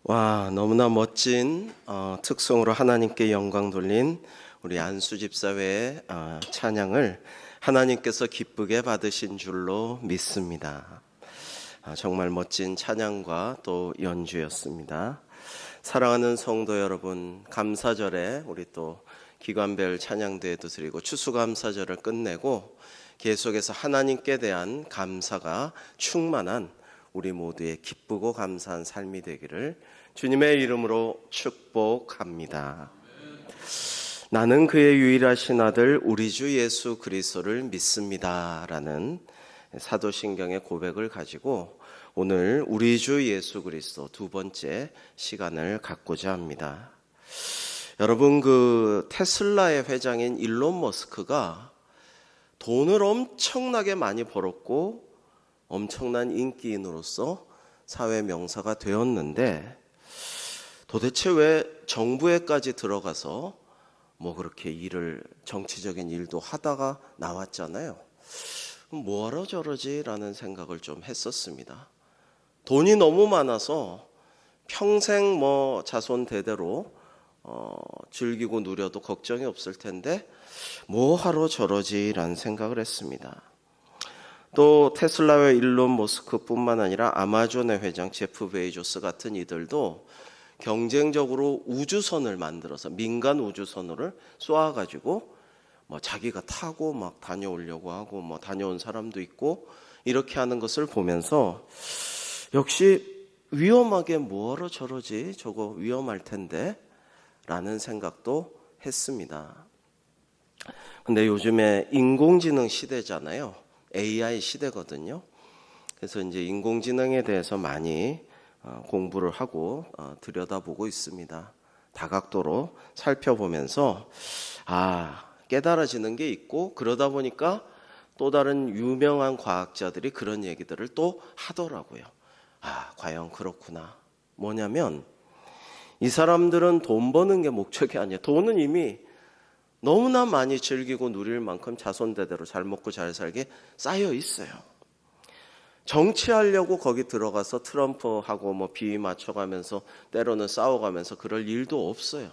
와, 너무나 멋진 특성으로 하나님께 영광 돌린 우리 안수 집사회의 찬양을 하나님께서 기쁘게 받으신 줄로 믿습니다. 정말 멋진 찬양과 또 연주였습니다. 사랑하는 성도 여러분, 감사절에 우리 또 기관별 찬양대회도 드리고 추수감사절을 끝내고 계속해서 하나님께 대한 감사가 충만한 우리 모두의 기쁘고 감사한 삶이 되기를 주님의 이름으로 축복합니다. 나는 그의 유일하신 아들 우리 주 예수 그리스도를 믿습니다 라는 사도신경의 고백을 가지고 오늘 우리 주 예수 그리스도 두 번째 시간을 갖고자 합니다. 여러분, 그 테슬라의 회장인 일론 머스크가 돈을 엄청나게 많이 벌었고 엄청난 인기인으로서 사회 명사가 되었는데 도대체 왜 정부에까지 들어가서 뭐 그렇게 정치적인 일도 하다가 나왔잖아요. 뭐하러 저러지? 라는 생각을 좀 했었습니다. 돈이 너무 많아서 평생 뭐 자손 대대로 즐기고 누려도 걱정이 없을 텐데 뭐하러 저러지? 라는 생각을 했습니다. 또 테슬라의 일론 머스크뿐만 아니라 아마존의 회장 제프 베이조스 같은 이들도 경쟁적으로 우주선을 만들어서 민간 우주선을 쏘아가지고 뭐 자기가 타고 막 다녀오려고 하고 뭐 다녀온 사람도 있고 이렇게 하는 것을 보면서 역시 위험하게 뭐하러 저러지? 저거 위험할 텐데 라는 생각도 했습니다. 근데 요즘에 인공지능 시대잖아요. AI 시대거든요. 그래서 이제 인공지능에 대해서 많이 공부를 하고 들여다보고 있습니다. 다각도로 살펴보면서 깨달아지는 게 있고 그러다 보니까 또 다른 유명한 과학자들이 그런 얘기들을 또 하더라고요. 과연 그렇구나. 뭐냐면 이 사람들은 돈 버는 게 목적이 아니에요. 돈은 이미 너무나 많이 즐기고 누릴 만큼 자손대대로 잘 먹고 잘 살게 쌓여 있어요. 정치하려고 거기 들어가서 트럼프하고 뭐 비위 맞춰가면서 때로는 싸워가면서 그럴 일도 없어요.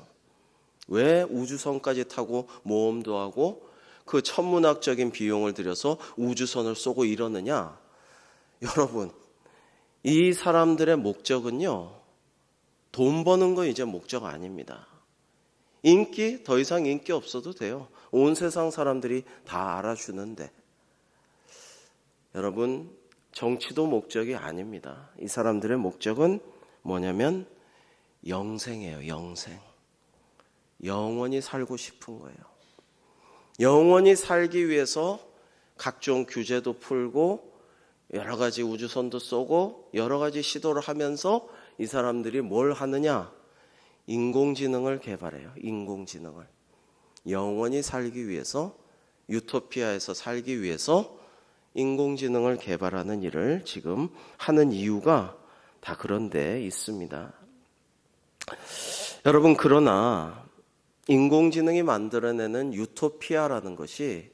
왜 우주선까지 타고 모험도 하고 그 천문학적인 비용을 들여서 우주선을 쏘고 이러느냐? 여러분, 이 사람들의 목적은요, 돈 버는 거 이제 목적 아닙니다. 인기? 더 이상 인기 없어도 돼요. 온 세상 사람들이 다 알아주는데. 여러분, 정치도 목적이 아닙니다. 이 사람들의 목적은 뭐냐면 영생이에요. 영생. 영원히 살고 싶은 거예요. 영원히 살기 위해서 각종 규제도 풀고 여러 가지 우주선도 쏘고 여러 가지 시도를 하면서 이 사람들이 뭘 하느냐? 인공지능을 개발해요. 인공지능을. 영원히 살기 위해서, 유토피아에서 살기 위해서 인공지능을 개발하는 일을 지금 하는 이유가 다 그런 데 있습니다. 여러분, 그러나 인공지능이 만들어내는 유토피아라는 것이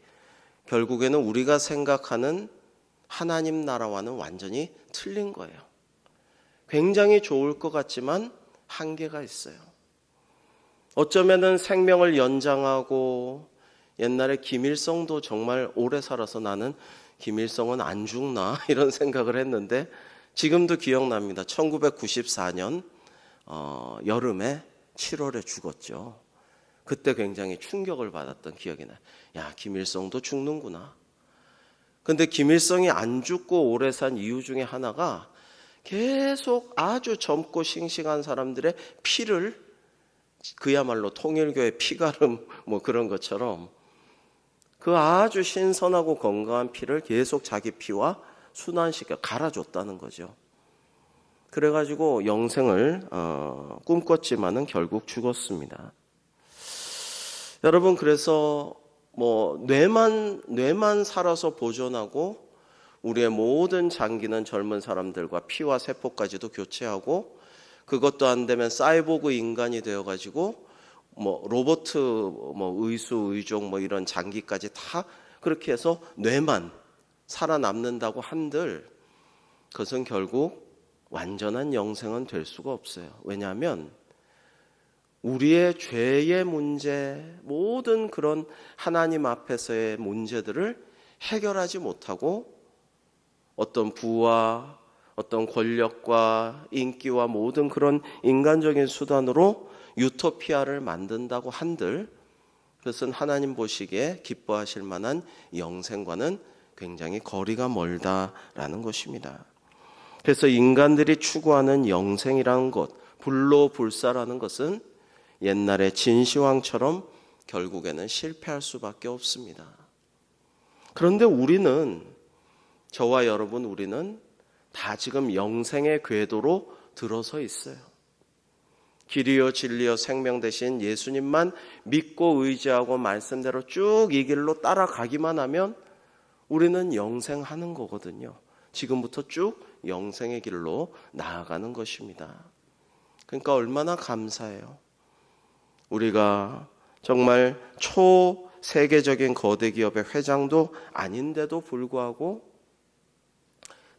결국에는 우리가 생각하는 하나님 나라와는 완전히 틀린 거예요. 굉장히 좋을 것 같지만 한계가 있어요. 어쩌면은 생명을 연장하고 옛날에 김일성도 정말 오래 살아서 나는 김일성은 안 죽나 이런 생각을 했는데 지금도 기억납니다. 1994년 여름에 7월에 죽었죠. 그때 굉장히 충격을 받았던 기억이 나요. 야, 김일성도 죽는구나. 근데 김일성이 안 죽고 오래 산 이유 중에 하나가 계속 아주 젊고 싱싱한 사람들의 피를 그야말로 통일교의 피가름 뭐 그런 것처럼 그 아주 신선하고 건강한 피를 계속 자기 피와 순환시켜 갈아줬다는 거죠. 그래가지고 영생을 꿈꿨지만은 결국 죽었습니다. 여러분, 그래서 뭐 뇌만 살아서 보존하고 우리의 모든 장기는 젊은 사람들과 피와 세포까지도 교체하고 그것도 안 되면 사이보그 인간이 되어가지고 뭐 로보트, 뭐 의수, 의족 뭐 이런 장기까지 다 그렇게 해서 뇌만 살아남는다고 한들 그것은 결국 완전한 영생은 될 수가 없어요. 왜냐하면 우리의 죄의 문제, 모든 그런 하나님 앞에서의 문제들을 해결하지 못하고 어떤 부와 어떤 권력과 인기와 모든 그런 인간적인 수단으로 유토피아를 만든다고 한들 그것은 하나님 보시기에 기뻐하실 만한 영생과는 굉장히 거리가 멀다라는 것입니다. 그래서 인간들이 추구하는 영생이라는 것, 불로불사라는 것은 옛날에 진시황처럼 결국에는 실패할 수밖에 없습니다. 그런데 우리는, 저와 여러분, 우리는 다 지금 영생의 궤도로 들어서 있어요. 길이요 진리요 생명 되신 예수님만 믿고 의지하고 말씀대로 쭉 이 길로 따라가기만 하면 우리는 영생하는 거거든요. 지금부터 쭉 영생의 길로 나아가는 것입니다. 그러니까 얼마나 감사해요. 우리가 정말 초세계적인 거대 기업의 회장도 아닌데도 불구하고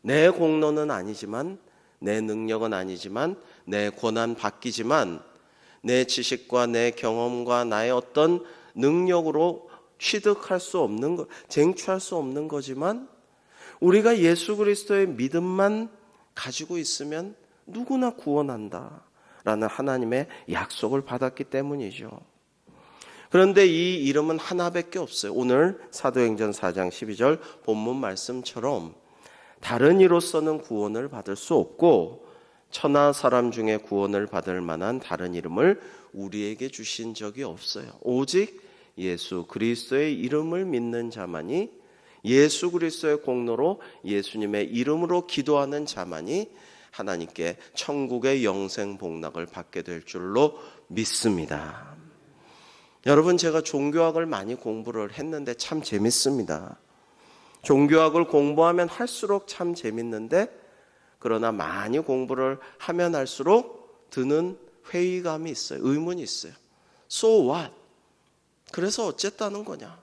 내 공로는 아니지만, 내 능력은 아니지만, 내 권한 바뀌지만 내 지식과 내 경험과 나의 어떤 능력으로 취득할 수 없는 것, 쟁취할 수 없는 거지만 우리가 예수 그리스도의 믿음만 가지고 있으면 누구나 구원한다라는 하나님의 약속을 받았기 때문이죠. 그런데 이 이름은 하나밖에 없어요. 오늘 사도행전 4장 12절 본문 말씀처럼 다른 이로서는 구원을 받을 수 없고 천하 사람 중에 구원을 받을 만한 다른 이름을 우리에게 주신 적이 없어요. 오직 예수 그리스도의 이름을 믿는 자만이, 예수 그리스도의 공로로 예수님의 이름으로 기도하는 자만이 하나님께 천국의 영생 복락을 받게 될 줄로 믿습니다. 여러분, 제가 종교학을 많이 공부를 했는데 참 재밌습니다. 종교학을 공부하면 할수록 참 재밌는데, 그러나 많이 공부를 하면 할수록 드는 회의감이 있어요. 의문이 있어요. So what? 그래서 어쨌다는 거냐?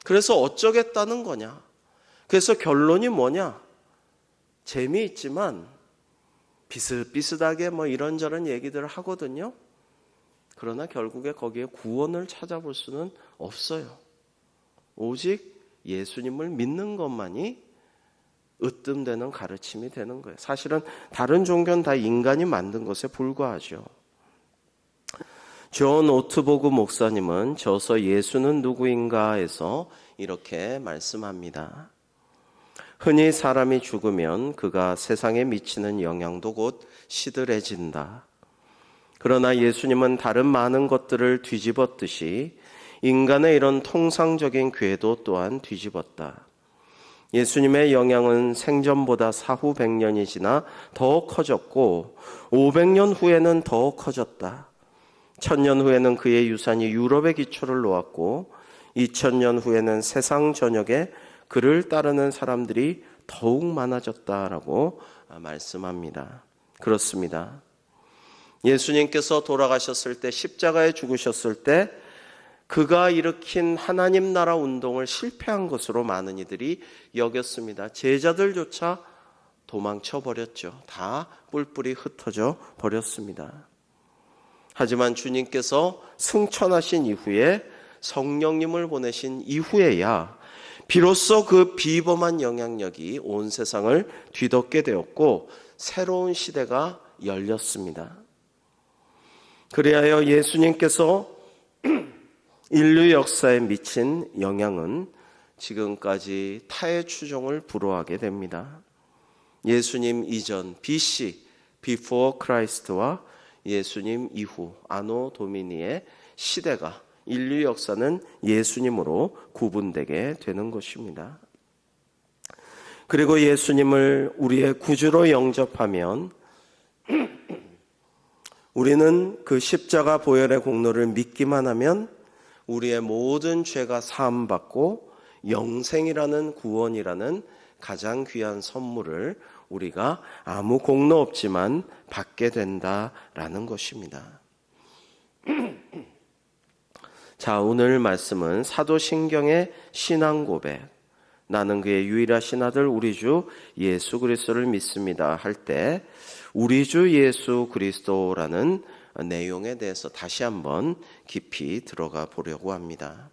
그래서 어쩌겠다는 거냐? 그래서 결론이 뭐냐? 재미있지만 비슷비슷하게 뭐 이런저런 얘기들을 하거든요. 그러나 결국에 거기에 구원을 찾아볼 수는 없어요. 오직 예수님을 믿는 것만이 으뜸되는 가르침이 되는 거예요. 사실은 다른 종교는 다 인간이 만든 것에 불과하죠. 존 오트보그 목사님은 저서 예수는 누구인가에서 이렇게 말씀합니다. 흔히 사람이 죽으면 그가 세상에 미치는 영향도 곧 시들해진다. 그러나 예수님은 다른 많은 것들을 뒤집었듯이 인간의 이런 통상적인 궤도 또한 뒤집었다. 예수님의 영향은 생전보다 사후 100년이 지나 더 커졌고 500년 후에는 더 커졌다. 1000년 후에는 그의 유산이 유럽의 기초를 놓았고 2000년 후에는 세상 전역에 그를 따르는 사람들이 더욱 많아졌다라고 말씀합니다. 그렇습니다. 예수님께서 돌아가셨을 때, 십자가에 죽으셨을 때 그가 일으킨 하나님 나라 운동을 실패한 것으로 많은 이들이 여겼습니다. 제자들조차 도망쳐 버렸죠. 다 뿔뿔이 흩어져 버렸습니다. 하지만 주님께서 승천하신 이후에, 성령님을 보내신 이후에야 비로소 그 비범한 영향력이 온 세상을 뒤덮게 되었고 새로운 시대가 열렸습니다. 그리하여 예수님께서 인류 역사에 미친 영향은 지금까지 타의 추종을 불허하게 됩니다. 예수님 이전 BC, Before Christ와 예수님 이후 아노 도미니의 시대가, 인류 역사는 예수님으로 구분되게 되는 것입니다. 그리고 예수님을 우리의 구주로 영접하면 우리는 그 십자가 보혈의 공로를 믿기만 하면 우리의 모든 죄가 사함받고 영생이라는, 구원이라는 가장 귀한 선물을 우리가 아무 공로 없지만 받게 된다라는 것입니다. 자, 오늘 말씀은 사도신경의 신앙 고백, 나는 그의 유일하신 아들 우리 주 예수 그리스도를 믿습니다 할 때 우리 주 예수 그리스도라는 내용에 대해서 다시 한번 깊이 들어가 보려고 합니다.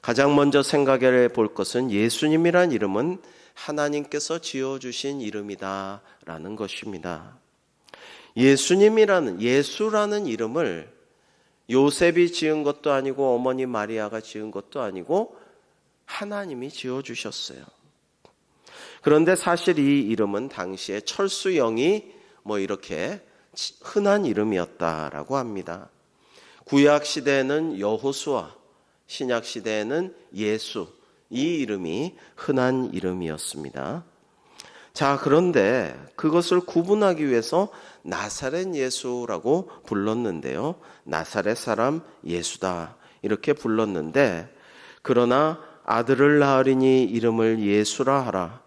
가장 먼저 생각해 볼 것은 예수님이란 이름은 하나님께서 지어주신 이름이다 라는 것입니다. 예수라는 이름을 요셉이 지은 것도 아니고 어머니 마리아가 지은 것도 아니고 하나님이 지어주셨어요. 그런데 사실 이 이름은 당시에 철수영이 이렇게 흔한 이름이었다라고 합니다. 구약 시대에는 여호수아, 신약 시대에는 예수, 이 이름이 흔한 이름이었습니다. 자, 그런데 그것을 구분하기 위해서 나사렛 예수라고 불렀는데요. 나사렛 사람 예수다 이렇게 불렀는데, 그러나 아들을 낳으리니 이름을 예수라 하라.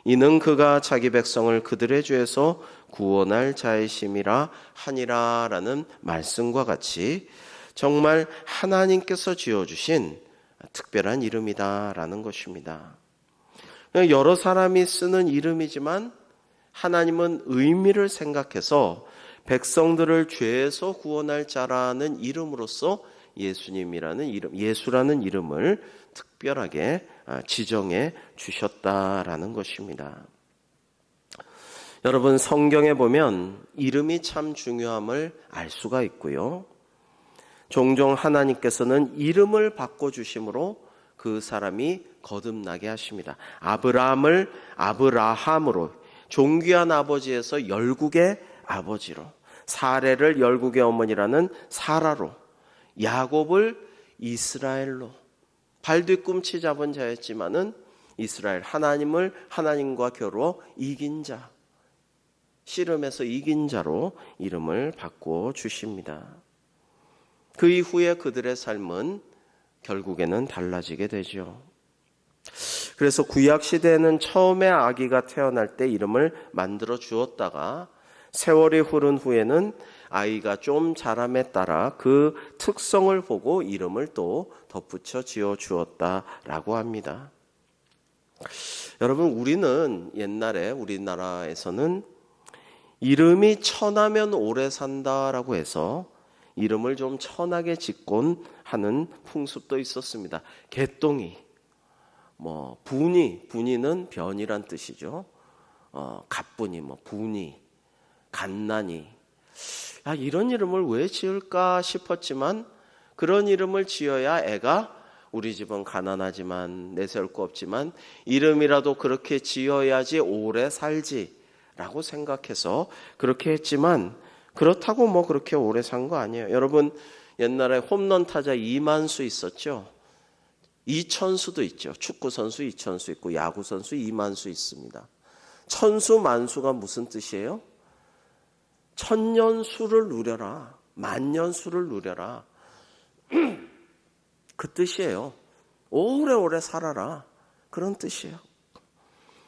이는 그가 자기 백성을 그들의 죄에서 구원할 자이심이라 하니라 라는 말씀과 같이 정말 하나님께서 지어주신 특별한 이름이다 라는 것입니다. 여러 사람이 쓰는 이름이지만 하나님은 의미를 생각해서 백성들을 죄에서 구원할 자라는 이름으로써 예수님이라는 이름, 예수라는 이름을 특별하게 지정해 주셨다라는 것입니다. 여러분, 성경에 보면 이름이 참 중요함을 알 수가 있고요. 종종 하나님께서는 이름을 바꿔주심으로 그 사람이 거듭나게 하십니다. 아브라함을 아브라함으로, 존귀한 아버지에서 열국의 아버지로, 사레를 열국의 어머니라는 사라로, 야곱을 이스라엘로, 발뒤꿈치 잡은 자였지만은 이스라엘, 하나님과 겨루어 이긴 자, 씨름에서 이긴 자로 이름을 바꿔 주십니다. 그 이후에 그들의 삶은 결국에는 달라지게 되죠. 그래서 구약 시대에는 처음에 아기가 태어날 때 이름을 만들어 주었다가 세월이 흐른 후에는 아이가 좀 자람에 따라 그 특성을 보고 이름을 또 덧붙여 지어 주었다라고 합니다. 여러분, 우리는 옛날에 우리나라에서는 이름이 천하면 오래 산다라고 해서 이름을 좀 천하게 짓곤 하는 풍습도 있었습니다. 개똥이, 분이는 변이란 뜻이죠. 갑분이, 분이, 갓난이. 이런 이름을 왜 지을까 싶었지만 그런 이름을 지어야 애가 우리 집은 가난하지만 내세울 거 없지만 이름이라도 그렇게 지어야지 오래 살지라고 생각해서 그렇게 했지만 그렇다고 그렇게 오래 산 거 아니에요. 여러분, 옛날에 홈런 타자 이만수 있었죠. 이천수도 있죠. 축구선수 이천수 있고 야구선수 이만수 있습니다. 천수 만수가 무슨 뜻이에요? 천년수를 누려라, 만년수를 누려라, 그 뜻이에요. 오래오래 살아라, 그런 뜻이에요.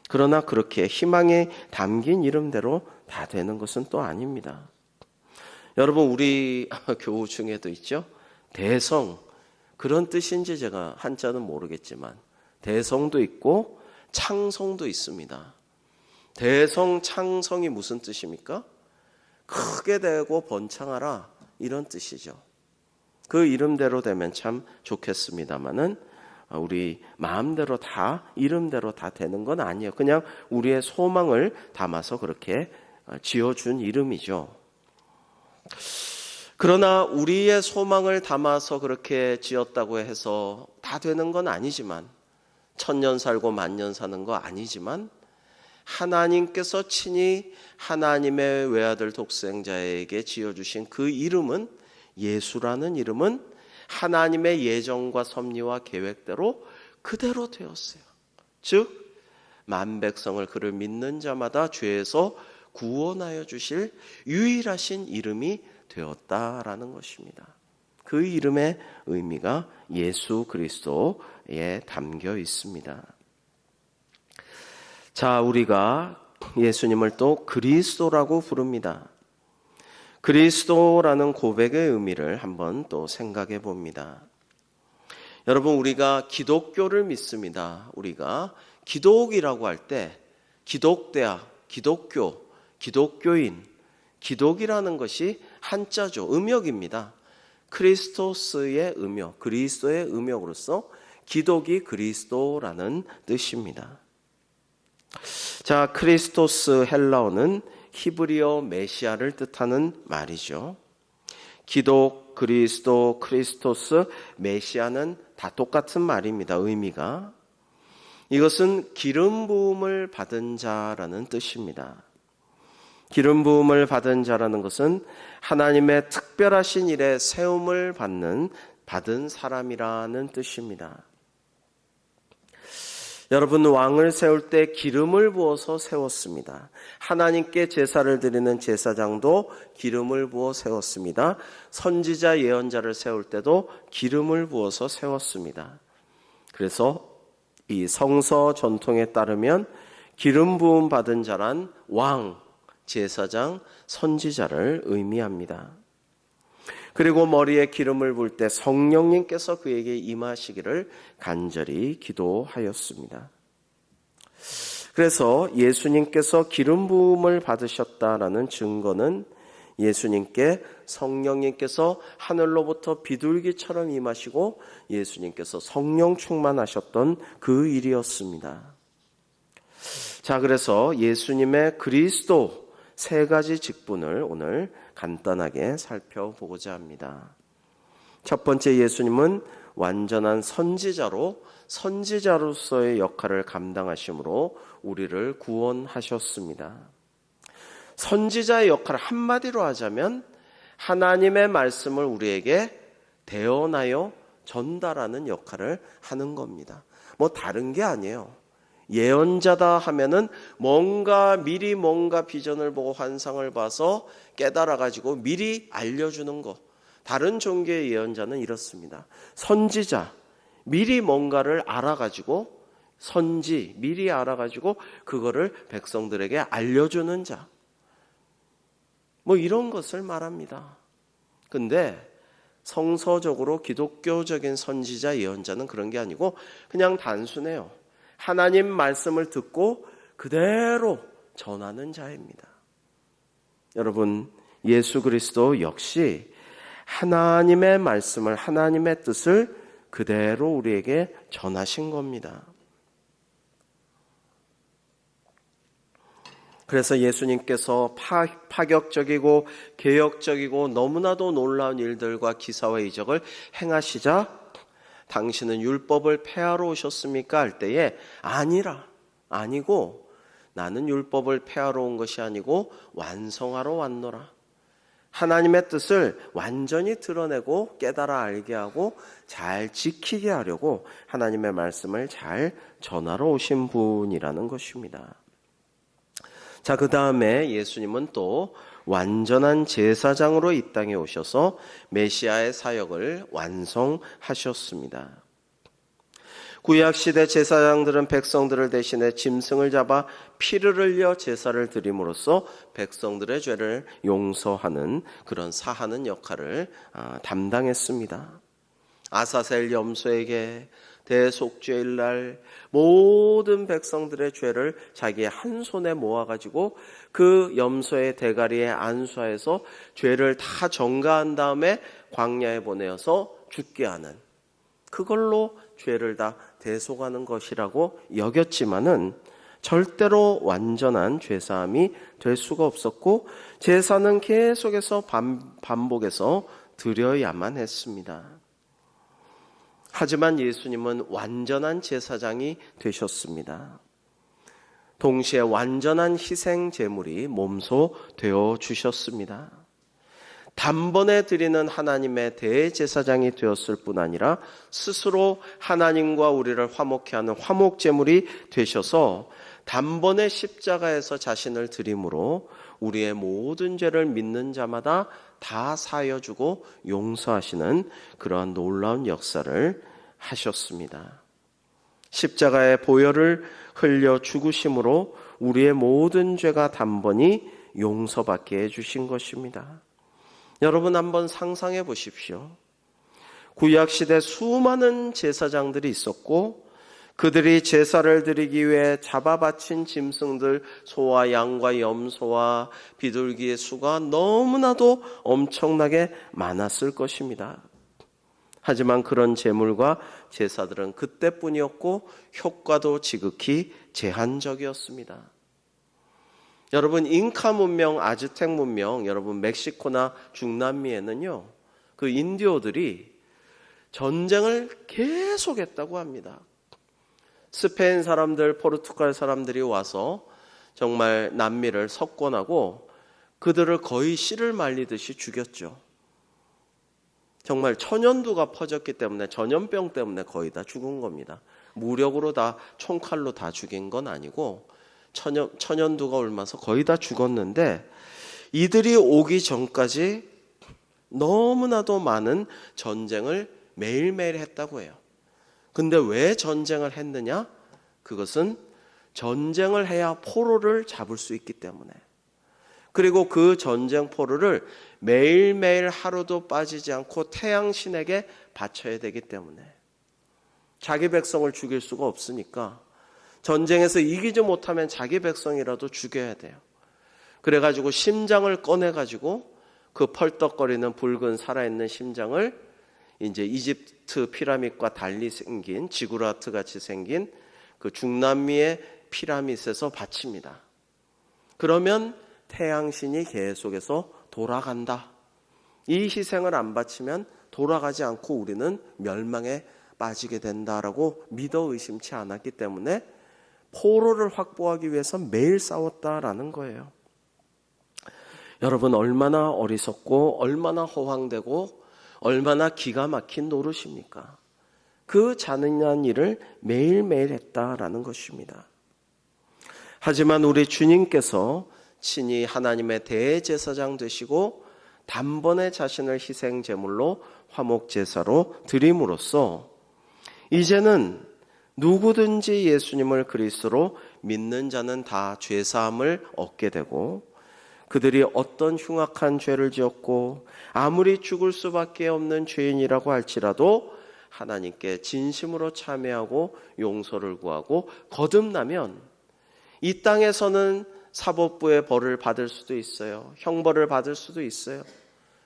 그러나 그렇게 희망에 담긴 이름대로 다 되는 것은 또 아닙니다. 여러분, 우리 교우 중에도 있죠. 대성, 그런 뜻인지 제가 한자는 모르겠지만 대성도 있고 창성도 있습니다. 대성, 창성이 무슨 뜻입니까? 크게 되고 번창하라, 이런 뜻이죠. 그 이름대로 되면 참 좋겠습니다만은 우리 마음대로 다, 이름대로 다 되는 건 아니에요. 그냥 우리의 소망을 담아서 그렇게 지어준 이름이죠. 그러나 우리의 소망을 담아서 그렇게 지었다고 해서 다 되는 건 아니지만, 천년 살고 만년 사는 거 아니지만, 하나님께서 친히 하나님의 외아들 독생자에게 지어주신 그 이름은, 예수라는 이름은 하나님의 예정과 섭리와 계획대로 그대로 되었어요. 즉 만백성을 그를 믿는 자마다 죄에서 구원하여 주실 유일하신 이름이 되었다라는 것입니다. 그 이름의 의미가 예수 그리스도에 담겨 있습니다. 자, 우리가 예수님을 또 그리스도라고 부릅니다. 그리스도라는 고백의 의미를 한번 또 생각해 봅니다. 여러분, 우리가 기독교를 믿습니다. 우리가 기독이라고 할 때 기독대학, 기독교, 기독교인, 기독이라는 것이 한자죠. 음역입니다. 크리스토스의 음역, 그리스도의 음역으로서 기독이 그리스도라는 뜻입니다. 자, 크리스토스 헬라어는 히브리어 메시아를 뜻하는 말이죠. 기독, 그리스도, 크리스토스, 메시아는 다 똑같은 말입니다. 의미가. 이것은 기름 부음을 받은 자라는 뜻입니다. 기름 부음을 받은 자라는 것은 하나님의 특별하신 일에 세움을 받은 사람이라는 뜻입니다. 여러분, 왕을 세울 때 기름을 부어서 세웠습니다. 하나님께 제사를 드리는 제사장도 기름을 부어 세웠습니다. 선지자 예언자를 세울 때도 기름을 부어서 세웠습니다. 그래서 이 성서 전통에 따르면 기름 부음 받은 자란 왕, 제사장, 선지자를 의미합니다. 그리고 머리에 기름을 부을 때 성령님께서 그에게 임하시기를 간절히 기도하였습니다. 그래서 예수님께서 기름 부음을 받으셨다라는 증거는 예수님께 성령님께서 하늘로부터 비둘기처럼 임하시고 예수님께서 성령 충만하셨던 그 일이었습니다. 자, 그래서 예수님의 그리스도 세 가지 직분을 오늘 간단하게 살펴보고자 합니다. 첫 번째, 예수님은 완전한 선지자로서의 역할을 감당하심으로 우리를 구원하셨습니다. 선지자의 역할 한마디로 하자면 하나님의 말씀을 우리에게 대언하여 전달하는 역할을 하는 겁니다. 뭐 다른 게 아니에요. 예언자다 하면은 미리 뭔가 비전을 보고 환상을 봐서 깨달아가지고 미리 알려주는 거. 다른 종교의 예언자는 이렇습니다. 선지자, 미리 뭔가를 알아가지고 미리 알아가지고 그거를 백성들에게 알려주는 자. 뭐 이런 것을 말합니다. 근데 성서적으로 기독교적인 선지자 예언자는 그런 게 아니고 그냥 단순해요. 하나님 말씀을 듣고 그대로 전하는 자입니다. 여러분, 예수 그리스도 역시 하나님의 말씀을, 하나님의 뜻을 그대로 우리에게 전하신 겁니다. 그래서 예수님께서 파격적이고 개혁적이고 너무나도 놀라운 일들과 기사와 이적을 행하시자 당신은 율법을 폐하러 오셨습니까? 할 때에 아니고 나는 율법을 폐하러 온 것이 아니고 완성하러 왔노라. 하나님의 뜻을 완전히 드러내고 깨달아 알게 하고 잘 지키게 하려고 하나님의 말씀을 잘 전하러 오신 분이라는 것입니다. 자, 그 다음에 예수님은 또 완전한 제사장으로 이 땅에 오셔서 메시아의 사역을 완성하셨습니다. 구약시대 제사장들은 백성들을 대신해 짐승을 잡아 피를 흘려 제사를 드림으로써 백성들의 죄를 용서하는 그런 사하는 역할을 담당했습니다. 아사셀 염소에게 대속죄일날 모든 백성들의 죄를 자기의 한 손에 모아가지고 그 염소의 대가리에 안수하여서 죄를 다 전가한 다음에 광야에 보내어서 죽게 하는, 그걸로 죄를 다 대속하는 것이라고 여겼지만은 절대로 완전한 죄사함이 될 수가 없었고 제사는 계속해서 반복해서 드려야만 했습니다. 하지만 예수님은 완전한 제사장이 되셨습니다. 동시에 완전한 희생 제물이 몸소 되어 주셨습니다. 단번에 드리는 하나님의 대제사장이 되었을 뿐 아니라 스스로 하나님과 우리를 화목케 하는 화목 제물이 되셔서 단번에 십자가에서 자신을 드림으로 우리의 모든 죄를 믿는 자마다 다 사여주고 용서하시는 그러한 놀라운 역사를 하셨습니다. 십자가의 보혈을 흘려 죽으심으로 우리의 모든 죄가 단번히 용서받게 해주신 것입니다. 여러분 한번 상상해 보십시오. 구약시대 수많은 제사장들이 있었고 그들이 제사를 드리기 위해 잡아 바친 짐승들, 소와 양과 염소와 비둘기의 수가 너무나도 엄청나게 많았을 것입니다. 하지만 그런 제물과 제사들은 그때뿐이었고 효과도 지극히 제한적이었습니다. 여러분, 잉카 문명, 아즈텍 문명, 여러분 멕시코나 중남미에는요, 그 인디오들이 전쟁을 계속했다고 합니다. 스페인 사람들, 포르투갈 사람들이 와서 정말 남미를 석권하고 그들을 거의 씨를 말리듯이 죽였죠. 정말 천연두가 퍼졌기 때문에, 전염병 때문에 거의 다 죽은 겁니다. 무력으로 다 총칼로 다 죽인 건 아니고 천연두가 옮아서 거의 다 죽었는데, 이들이 오기 전까지 너무나도 많은 전쟁을 매일매일 했다고 해요. 근데 왜 전쟁을 했느냐? 그것은 전쟁을 해야 포로를 잡을 수 있기 때문에. 그리고 그 전쟁 포로를 매일매일 하루도 빠지지 않고 태양신에게 바쳐야 되기 때문에. 자기 백성을 죽일 수가 없으니까 전쟁에서 이기지 못하면 자기 백성이라도 죽여야 돼요. 그래가지고 심장을 꺼내가지고 그 펄떡거리는 붉은 살아있는 심장을 이제 이집트 피라밋과 달리 생긴, 지구라트 같이 생긴 그 중남미의 피라밋에서 바칩니다. 그러면 태양신이 계속해서 돌아간다. 이 희생을 안 바치면 돌아가지 않고 우리는 멸망에 빠지게 된다라고 믿어 의심치 않았기 때문에 포로를 확보하기 위해서 매일 싸웠다라는 거예요. 여러분, 얼마나 어리석고 얼마나 허황되고 얼마나 기가 막힌 노릇입니까? 그 잔인한 일을 매일매일 했다라는 것입니다. 하지만 우리 주님께서 친히 하나님의 대제사장 되시고 단번에 자신을 희생제물로 화목제사로 드림으로써 이제는 누구든지 예수님을 그리스도로 믿는 자는 다 죄사함을 얻게 되고, 그들이 어떤 흉악한 죄를 지었고 아무리 죽을 수밖에 없는 죄인이라고 할지라도 하나님께 진심으로 참회하고 용서를 구하고 거듭나면 이 땅에서는 사법부의 벌을 받을 수도 있어요. 형벌을 받을 수도 있어요.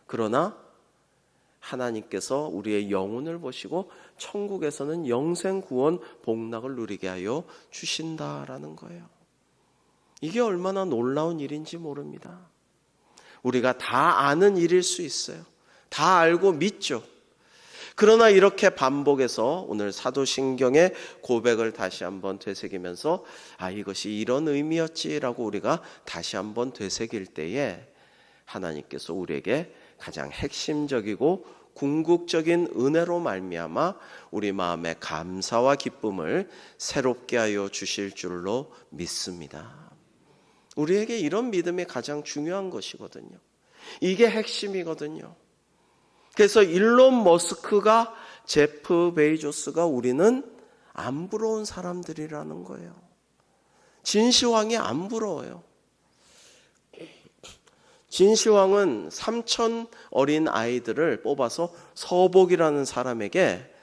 그러나 하나님께서 우리의 영혼을 보시고 천국에서는 영생 구원 복락을 누리게 하여 주신다라는 거예요. 이게 얼마나 놀라운 일인지 모릅니다. 우리가 다 아는 일일 수 있어요. 다 알고 믿죠. 그러나 이렇게 반복해서 오늘 사도신경의 고백을 다시 한번 되새기면서 이것이 이런 의미였지라고 우리가 다시 한번 되새길 때에 하나님께서 우리에게 가장 핵심적이고 궁극적인 은혜로 말미암아 우리 마음의 감사와 기쁨을 새롭게 하여 주실 줄로 믿습니다. 우리에게 이런 믿음이 가장 중요한 것이거든요. 이게 핵심이거든요. 그래서 일론 머스크가, 제프 베이조스가 우리는 안 부러운 사람들이라는 거예요. 진시황이 안 부러워요. 진시황은 3,000 어린 아이들을 뽑아서 서복이라는 사람에게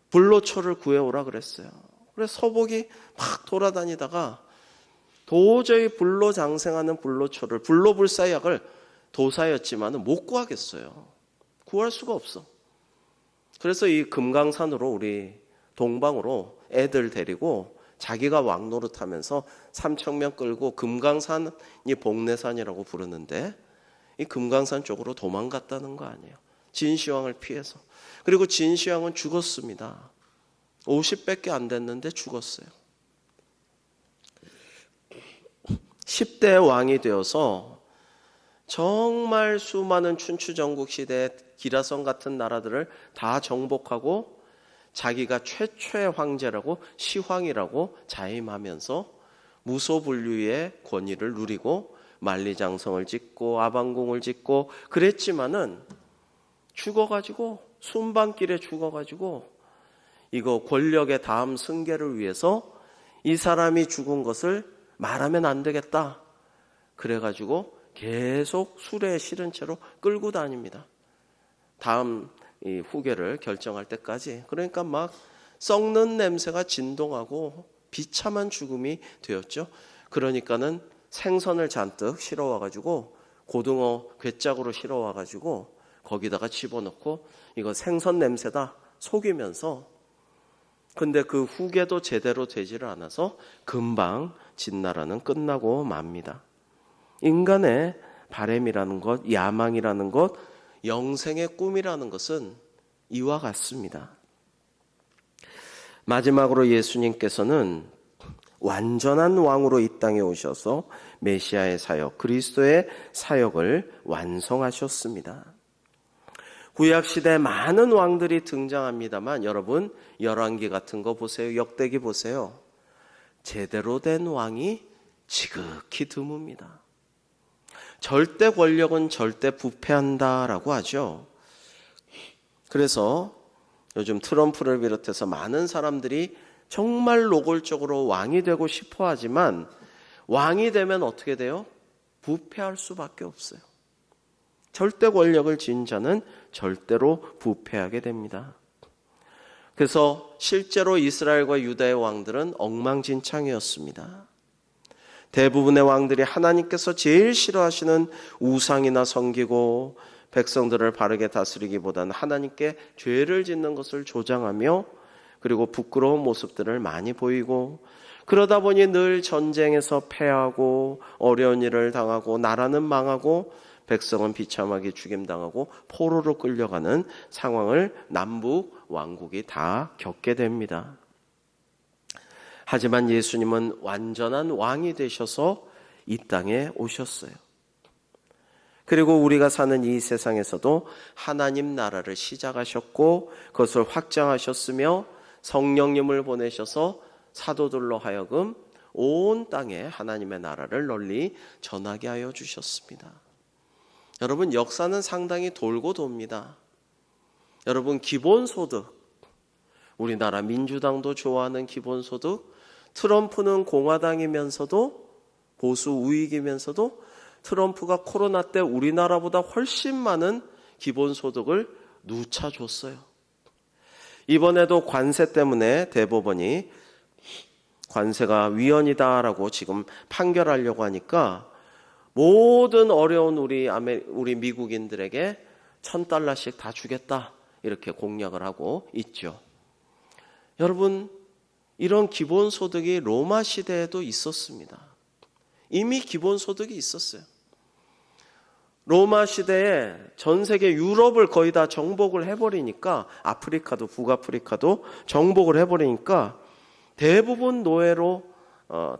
불로초를 구해오라 그랬어요. 그래서 서복이 막 돌아다니다가 도저히 불로 장생하는 불로초를, 불로불사약을 도사였지만 못 구하겠어요. 구할 수가 없어. 그래서 이 금강산으로, 우리 동방으로 애들 데리고 자기가 왕노릇하면서 3,000명 끌고, 금강산이 복내산이라고 부르는데 이 금강산 쪽으로 도망갔다는 거 아니에요. 진시황을 피해서. 그리고 진시황은 죽었습니다. 50밖에 안 됐는데 죽었어요. 10대 왕이 되어서 정말 수많은 춘추전국 시대의 기라성 같은 나라들을 다 정복하고 자기가 최초의 황제라고, 시황이라고 자임하면서 무소불위의 권위를 누리고 만리장성을 짓고 아방궁을 짓고 그랬지만은 죽어가지고, 순방길에 죽어가지고 이거 권력의 다음 승계를 위해서 이 사람이 죽은 것을 말하면 안 되겠다. 그래가지고 계속 수레에 실은 채로 끌고 다닙니다. 다음 이 후계를 결정할 때까지. 그러니까 막 썩는 냄새가 진동하고 비참한 죽음이 되었죠. 그러니까는 생선을 잔뜩 실어와가지고 고등어 괴짝으로 실어와가지고 거기다가 집어넣고 이거 생선 냄새다 속이면서, 근데 그 후계도 제대로 되지를 않아서 금방 진나라는 끝나고 맙니다. 인간의 바램이라는 것, 야망이라는 것, 영생의 꿈이라는 것은 이와 같습니다. 마지막으로 예수님께서는 완전한 왕으로 이 땅에 오셔서 메시아의 사역, 그리스도의 사역을 완성하셨습니다. 구약시대에 많은 왕들이 등장합니다만 여러분 열왕기 같은 거 보세요. 역대기 보세요. 제대로 된 왕이 지극히 드뭅니다. 절대 권력은 절대 부패한다라고 하죠. 그래서 요즘 트럼프를 비롯해서 많은 사람들이 정말 노골적으로 왕이 되고 싶어 하지만 왕이 되면 어떻게 돼요? 부패할 수밖에 없어요. 절대 권력을 쥔 자는 절대로 부패하게 됩니다. 그래서 실제로 이스라엘과 유다의 왕들은 엉망진창이었습니다. 대부분의 왕들이 하나님께서 제일 싫어하시는 우상이나 섬기고 백성들을 바르게 다스리기보다는 하나님께 죄를 짓는 것을 조장하며 그리고 부끄러운 모습들을 많이 보이고, 그러다 보니 늘 전쟁에서 패하고 어려운 일을 당하고 나라는 망하고 백성은 비참하게 죽임당하고 포로로 끌려가는 상황을 남북 왕국이 다 겪게 됩니다. 하지만 예수님은 완전한 왕이 되셔서 이 땅에 오셨어요. 그리고 우리가 사는 이 세상에서도 하나님 나라를 시작하셨고 그것을 확장하셨으며 성령님을 보내셔서 사도들로 하여금 온 땅에 하나님의 나라를 널리 전하게 하여 주셨습니다. 여러분 역사는 상당히 돌고 돕니다. 여러분 기본소득, 우리나라 민주당도 좋아하는 기본소득, 트럼프는 공화당이면서도 보수 우익이면서도 트럼프가 코로나 때 우리나라보다 훨씬 많은 기본소득을 누차줬어요. 이번에도 관세 때문에 대법원이 관세가 위헌이다라고 지금 판결하려고 하니까 모든 어려운 우리 미국인들에게 $1,000씩 다 주겠다 이렇게 공약을 하고 있죠. 여러분 이런 기본소득이 로마 시대에도 있었습니다. 이미 기본소득이 있었어요. 로마 시대에 전 세계 유럽을 거의 다 정복을 해버리니까 아프리카도 북아프리카도 정복을 해버리니까 대부분 노예로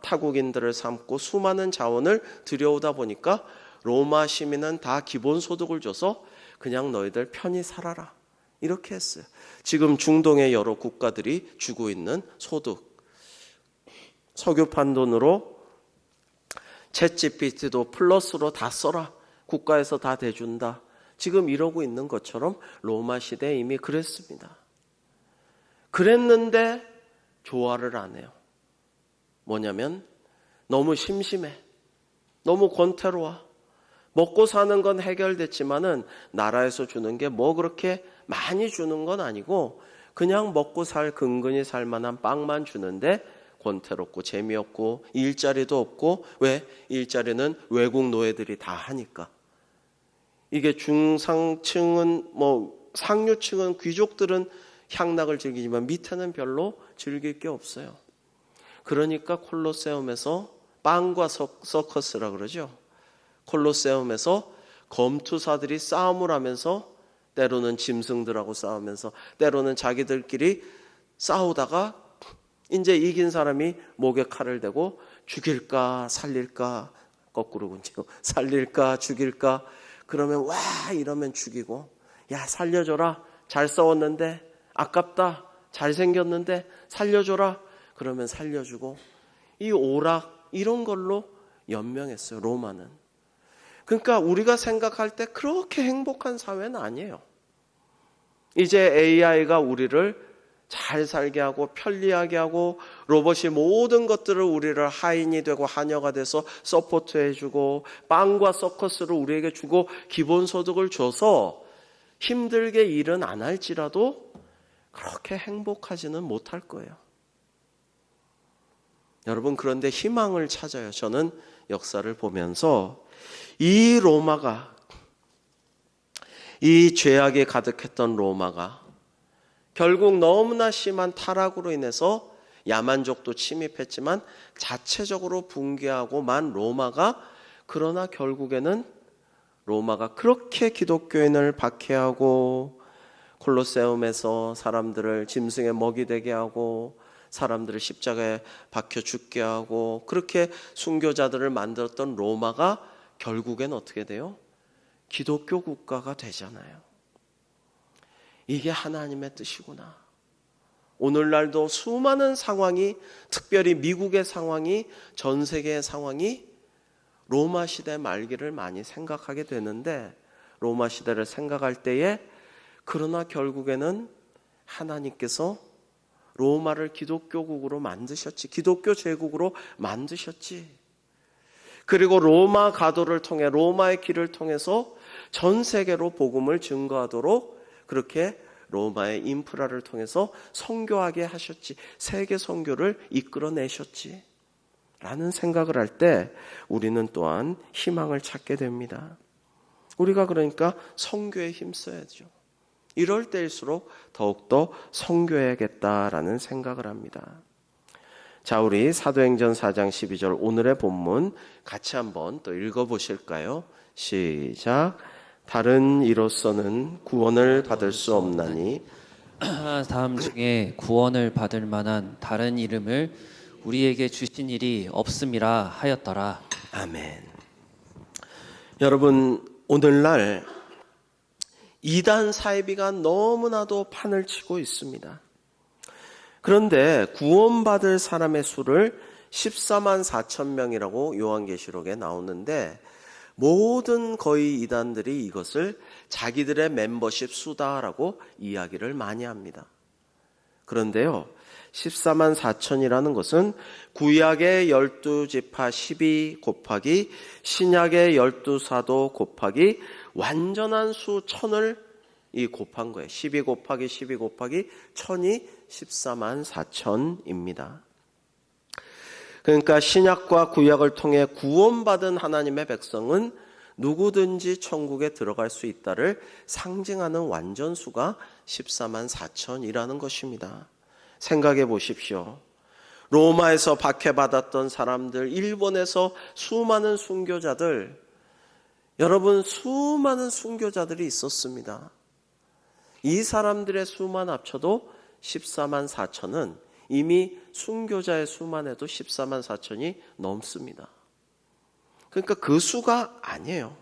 타국인들을 삼고 수많은 자원을 들여오다 보니까 로마 시민은 다 기본소득을 줘서 그냥 너희들 편히 살아라 이렇게 했어요. 지금 중동의 여러 국가들이 주고 있는 소득, 석유판 돈으로 챗GPT도 플러스로 다 써라, 국가에서 다 대준다, 지금 이러고 있는 것처럼 로마 시대에 이미 그랬습니다. 그랬는데 조화를 안 해요. 뭐냐면 너무 심심해, 너무 권태로워. 먹고 사는 건 해결됐지만은 나라에서 주는 게 뭐 그렇게 많이 주는 건 아니고 그냥 먹고 근근히 살 만한 빵만 주는데 권태롭고 재미없고 일자리도 없고, 왜? 일자리는 외국 노예들이 다 하니까. 이게 중상층은 상류층은 귀족들은 향락을 즐기지만 밑에는 별로 즐길 게 없어요. 그러니까 콜로세움에서 빵과 서커스라 그러죠. 콜로세움에서 검투사들이 싸움을 하면서 때로는 짐승들하고 싸우면서 때로는 자기들끼리 싸우다가 이제 이긴 사람이 목에 칼을 대고 죽일까 살릴까, 거꾸로군요. 살릴까 죽일까, 그러면 와 이러면 죽이고, 야 살려줘라, 잘 싸웠는데 아깝다, 잘생겼는데 살려줘라, 그러면 살려주고, 이 오락 이런 걸로 연명했어요 로마는. 그러니까 우리가 생각할 때 그렇게 행복한 사회는 아니에요. 이제 AI가 우리를 잘 살게 하고 편리하게 하고 로봇이 모든 것들을 우리를 하인이 되고 하녀가 돼서 서포트해주고 빵과 서커스를 우리에게 주고 기본소득을 줘서 힘들게 일은 안 할지라도 그렇게 행복하지는 못할 거예요. 여러분, 그런데 희망을 찾아요. 저는 역사를 보면서 이 로마가, 이 죄악이 가득했던 로마가 결국 너무나 심한 타락으로 인해서 야만족도 침입했지만 자체적으로 붕괴하고 만 로마가, 그러나 결국에는 로마가 그렇게 기독교인을 박해하고 콜로세움에서 사람들을 짐승의 먹이 되게 하고 사람들을 십자가에 박혀 죽게 하고 그렇게 순교자들을 만들었던 로마가 결국엔 어떻게 돼요? 기독교 국가가 되잖아요. 이게 하나님의 뜻이구나. 오늘날도 수많은 상황이, 특별히 미국의 상황이, 전 세계의 상황이 로마 시대 말기를 많이 생각하게 되는데, 로마 시대를 생각할 때에 그러나 결국에는 하나님께서 로마를 기독교국으로 만드셨지, 기독교 제국으로 만드셨지. 그리고 로마 가도를 통해, 로마의 길을 통해서 전 세계로 복음을 증거하도록 그렇게 로마의 인프라를 통해서 선교하게 하셨지, 세계 선교를 이끌어내셨지 라는 생각을 할 때 우리는 또한 희망을 찾게 됩니다. 우리가 그러니까 선교에 힘써야죠. 이럴 때일수록 더욱더 선교해야겠다라는 생각을 합니다. 자, 우리 사도행전 4장 12절 오늘의 본문 같이 한번 또 읽어보실까요? 시작. 다른 이로서는 구원을 받을 수 없나니 다음 중에 구원을 받을 만한 다른 이름을 우리에게 주신 일이 없음이라 하였더라. 아멘. 여러분, 오늘날 이단 사이비가 너무나도 판을 치고 있습니다. 그런데 구원받을 사람의 수를 14만 4천 명이라고 요한계시록에 나오는데, 모든 거의 이단들이 이것을 자기들의 멤버십 수다라고 이야기를 많이 합니다. 그런데요, 14만 4천이라는 것은 구약의 12지파 12 곱하기 신약의 12사도 곱하기 완전한 수 1000을 곱한 거예요. 12 곱하기 12 곱하기 1000이 14만 4천입니다. 그러니까 신약과 구약을 통해 구원받은 하나님의 백성은 누구든지 천국에 들어갈 수 있다를 상징하는 완전수가 14만 4천이라는 것입니다. 생각해 보십시오. 로마에서 박해받았던 사람들, 일본에서 수많은 순교자들, 여러분, 수많은 순교자들이 있었습니다. 이 사람들의 수만 합쳐도 14만 4천은 이미 순교자의 수만 해도 14만 4천이 넘습니다. 그러니까 그 수가 아니에요.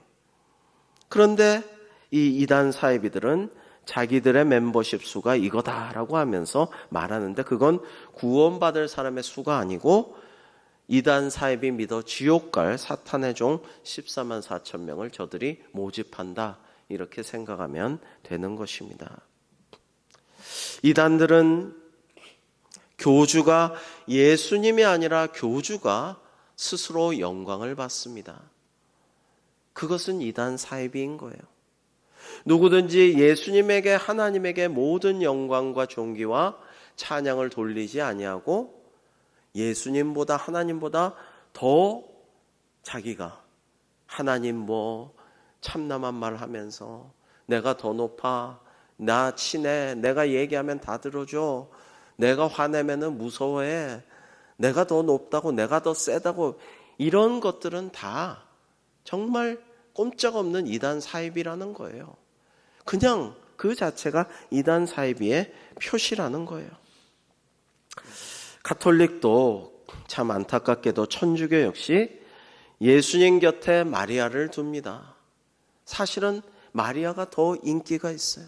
그런데 이 이단 사이비들은 자기들의 멤버십 수가 이거다라고 하면서 말하는데, 그건 구원받을 사람의 수가 아니고 이단 사이비 믿어 지옥 갈 사탄의 종 14만 4천 명을 저들이 모집한다, 이렇게 생각하면 되는 것입니다. 이단들은 교주가 예수님이 아니라 교주가 스스로 영광을 받습니다. 그것은 이단 사이비인 거예요. 누구든지 예수님에게, 하나님에게 모든 영광과 존귀와 찬양을 돌리지 아니하고 예수님보다, 하나님보다 더 자기가 하나님 뭐 참남한 말 하면서 내가 더 높아, 나 친해, 내가 얘기하면 다 들어줘, 내가 화내면은 무서워해, 내가 더 높다고, 내가 더 세다고, 이런 것들은 다 정말 꼼짝없는 이단 사이비라는 거예요. 그냥 그 자체가 이단 사이비의 표시라는 거예요. 가톨릭도 참 안타깝게도 천주교 역시 예수님 곁에 마리아를 둡니다. 사실은 마리아가 더 인기가 있어요.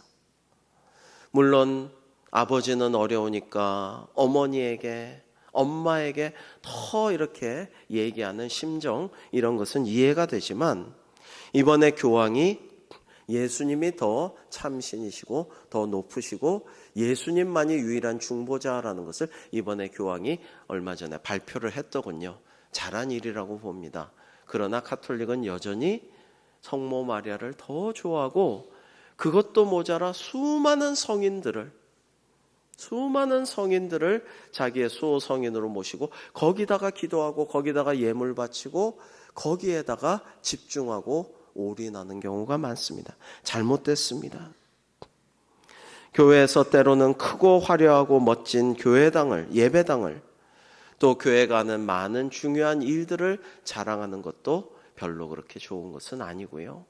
물론 아버지는 어려우니까 어머니에게, 엄마에게 더 이렇게 얘기하는 심정, 이런 것은 이해가 되지만, 이번에 교황이 예수님이 더 참신이시고 더 높으시고 예수님만이 유일한 중보자라는 것을 이번에 교황이 얼마 전에 발표를 했더군요. 잘한 일이라고 봅니다. 그러나 가톨릭은 여전히 성모 마리아를 더 좋아하고, 그것도 모자라 수많은 성인들을 자기의 수호 성인으로 모시고 거기다가 기도하고 거기다가 예물 바치고 거기에다가 집중하고 올인하는 경우가 많습니다. 잘못됐습니다. 교회에서 때로는 크고 화려하고 멋진 교회당을, 예배당을, 또 교회가 하는 많은 중요한 일들을 자랑하는 것도 별로 그렇게 좋은 것은 아니고요.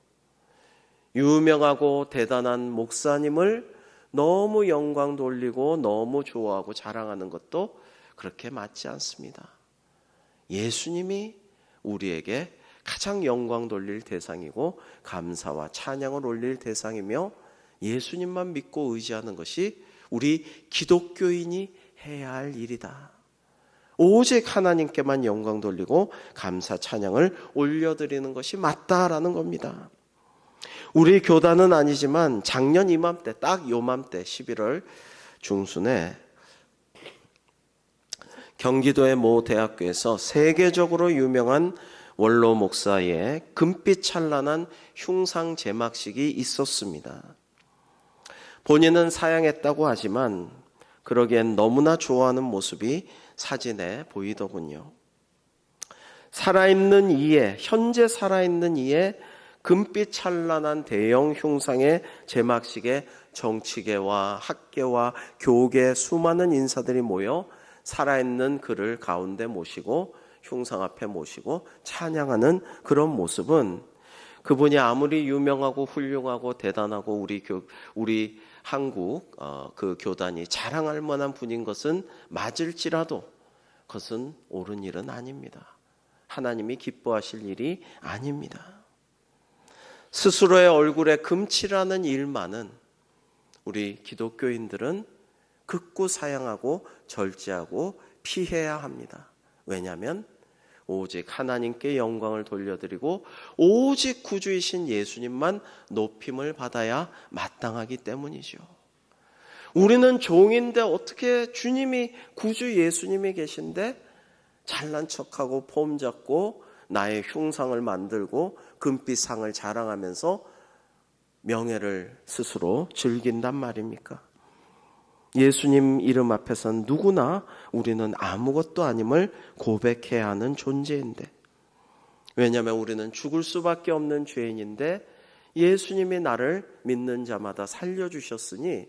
유명하고 대단한 목사님을 너무 영광 돌리고 너무 좋아하고 자랑하는 것도 그렇게 맞지 않습니다. 예수님이 우리에게 가장 영광 돌릴 대상이고 감사와 찬양을 올릴 대상이며 예수님만 믿고 의지하는 것이 우리 기독교인이 해야 할 일이다. 오직 하나님께만 영광 돌리고 감사 찬양을 올려드리는 것이 맞다라는 겁니다. 우리 교단은 아니지만 작년 이맘때, 딱 요맘때 11월 중순에 경기도의 모 대학교에서 세계적으로 유명한 원로 목사의 금빛 찬란한 흉상 제막식이 있었습니다. 본인은 사양했다고 하지만 그러기엔 너무나 좋아하는 모습이 사진에 보이더군요. 살아있는 이에, 현재 살아있는 이에 금빛 찬란한 대형 흉상의 제막식에 정치계와 학계와 교계 수많은 인사들이 모여 살아있는 그를 가운데 모시고 흉상 앞에 모시고 찬양하는 그런 모습은 그분이 아무리 유명하고 훌륭하고 대단하고 우리 한국 그 교단이 자랑할 만한 분인 것은 맞을지라도 그것은 옳은 일은 아닙니다. 하나님이 기뻐하실 일이 아닙니다. 스스로의 얼굴에 금칠하는 일만은 우리 기독교인들은 극구 사양하고 절제하고 피해야 합니다. 왜냐하면 오직 하나님께 영광을 돌려드리고 오직 구주이신 예수님만 높임을 받아야 마땅하기 때문이죠. 우리는 종인데 어떻게 주님이 구주 예수님이 계신데 잘난 척하고 폼 잡고 나의 흉상을 만들고 금빛상을 자랑하면서 명예를 스스로 즐긴단 말입니까? 예수님 이름 앞에선 누구나 우리는 아무것도 아님을 고백해야 하는 존재인데, 왜냐하면 우리는 죽을 수밖에 없는 죄인인데 예수님이 나를 믿는 자마다 살려주셨으니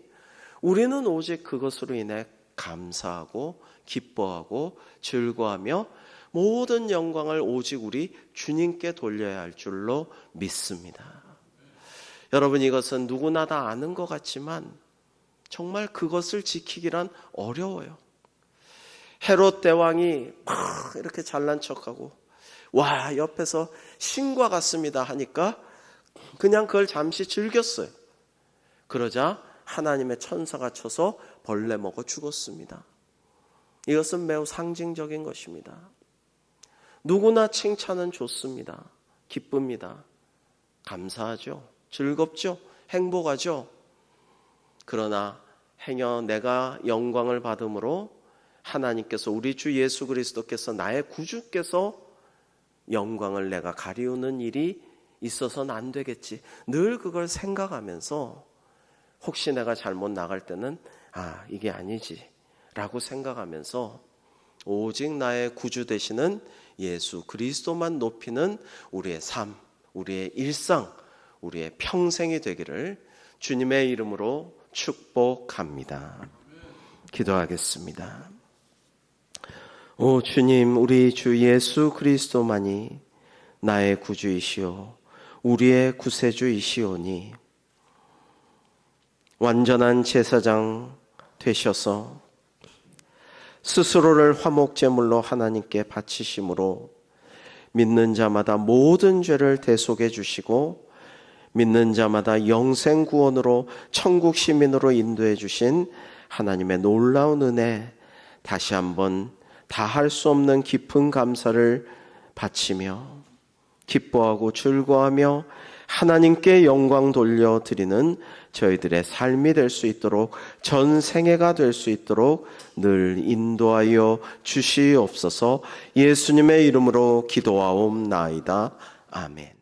우리는 오직 그것으로 인해 감사하고 기뻐하고 즐거워하며 모든 영광을 오직 우리 주님께 돌려야 할 줄로 믿습니다. 여러분, 이것은 누구나 다 아는 것 같지만 정말 그것을 지키기란 어려워요. 헤롯 대왕이 막 이렇게 잘난 척하고 와 옆에서 신과 같습니다 하니까 그냥 그걸 잠시 즐겼어요. 그러자 하나님의 천사가 쳐서 벌레 먹어 죽었습니다. 이것은 매우 상징적인 것입니다. 누구나 칭찬은 좋습니다. 기쁩니다. 감사하죠. 즐겁죠. 행복하죠. 그러나 행여 내가 영광을 받음으로 하나님께서 우리 주 예수 그리스도께서 나의 구주께서 영광을 내가 가리우는 일이 있어서는 안 되겠지. 늘 그걸 생각하면서 혹시 내가 잘못 나갈 때는 이게 아니지 라고 생각하면서 오직 나의 구주 되시는 예수 그리스도만 높이는 우리의 삶, 우리의 일상, 우리의 평생이 되기를 주님의 이름으로 축복합니다. 기도하겠습니다. 오 주님, 우리 주 예수 그리스도만이 나의 구주이시오 우리의 구세주이시오니 완전한 제사장 되셔서 스스로를 화목제물로 하나님께 바치심으로 믿는 자마다 모든 죄를 대속해 주시고 믿는 자마다 영생 구원으로 천국 시민으로 인도해 주신 하나님의 놀라운 은혜, 다시 한번 다할 수 없는 깊은 감사를 바치며 기뻐하고 즐거워하며 하나님께 영광 돌려드리는 저희들의 삶이 될 수 있도록, 전 생애가 될 수 있도록 늘 인도하여 주시옵소서. 예수님의 이름으로 기도하옵나이다. 아멘.